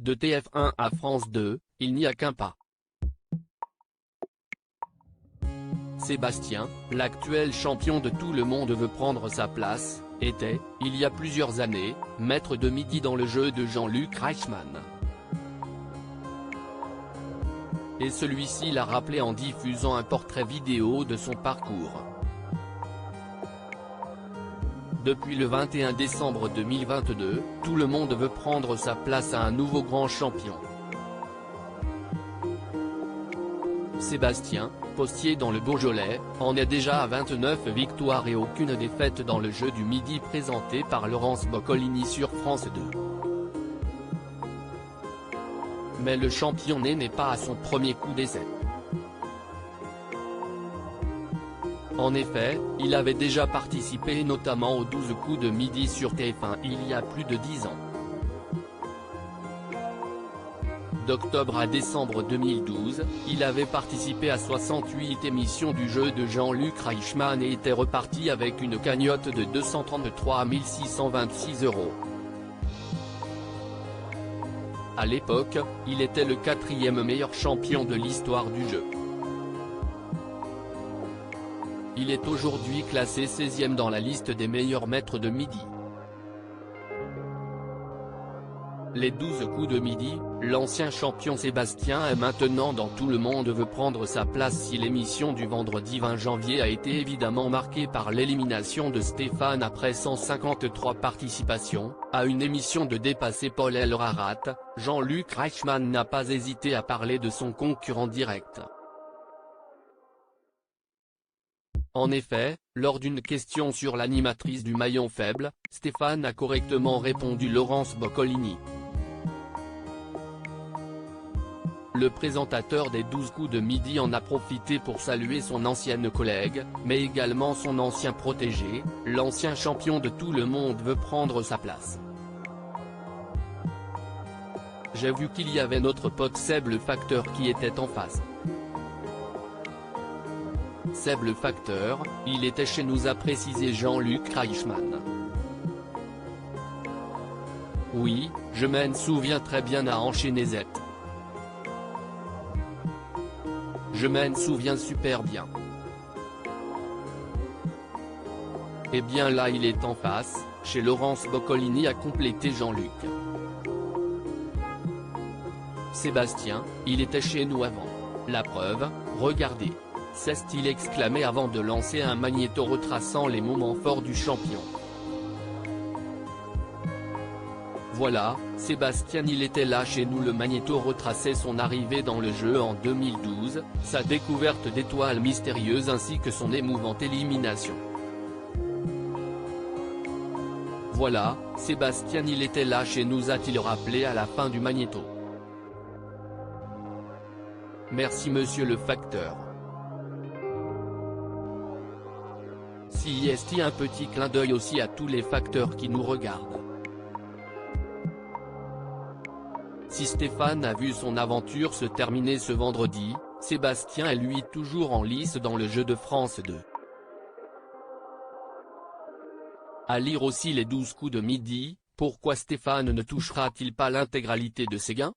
De TF1 à France 2, il n'y a qu'un pas. Sébastien, l'actuel champion de tout le monde veut prendre sa place, était, il y a plusieurs années, maître de midi dans le jeu de Jean-Luc Reichmann. Et celui-ci l'a rappelé en diffusant un portrait vidéo de son parcours. Depuis le 21 décembre 2022, tout le monde veut prendre sa place à un nouveau grand champion. Sébastien, postier dans le Beaujolais, en est déjà à 29 victoires et aucune défaite dans le jeu du midi présenté par Laurence Boccolini sur France 2. Mais le champion n'est pas à son premier coup d'essai. En effet, il avait déjà participé notamment aux 12 coups de midi sur TF1 il y a plus de 10 ans. D'octobre à décembre 2012, il avait participé à 68 émissions du jeu de Jean-Luc Reichmann et était reparti avec une cagnotte de 233 626 €. À l'époque, il était le 4e meilleur champion de l'histoire du jeu. Il est aujourd'hui classé 16e dans la liste des meilleurs maîtres de midi. Les 12 coups de midi, l'ancien champion Sébastien est maintenant dans Tout le monde veut prendre sa place. Si l'émission du vendredi 20 janvier a été évidemment marquée par l'élimination de Stéphane après 153 participations, à une émission de dépasser Paul Elrarat, Jean-Luc Reichmann n'a pas hésité à parler de son concurrent direct. En effet, lors d'une question sur l'animatrice du maillon faible, Stéphane a correctement répondu Laurence Boccolini. Le présentateur des 12 coups de midi en a profité pour saluer son ancienne collègue, mais également son ancien protégé, l'ancien champion de Tout le monde veut prendre sa place. J'ai vu qu'il y avait notre pote Seb le facteur qui était en face. Seb le facteur, il était chez nous, a précisé Jean-Luc Reichmann. Oui, je m'en souviens très bien, a enchaîné Z. Je m'en souviens super bien. Eh bien là il est en face, chez Laurence Boccolini, a complété Jean-Luc. Sébastien, il était chez nous avant. La preuve, regardez. S'est-il exclamé avant de lancer un magnéto retraçant les moments forts du champion. Voilà, Sébastien, il était là chez nous. Le magnéto retraçait son arrivée dans le jeu en 2012, sa découverte d'étoiles mystérieuses ainsi que son émouvante élimination. Voilà, Sébastien, il était là chez nous, a-t-il rappelé à la fin du magnéto. Merci monsieur le facteur. Si est un petit clin d'œil aussi à tous les facteurs qui nous regardent. Si Stéphane a vu son aventure se terminer ce vendredi, Sébastien est lui toujours en lice dans le jeu de France 2. À lire aussi les 12 coups de midi, pourquoi Stéphane ne touchera-t-il pas l'intégralité de ses gains ?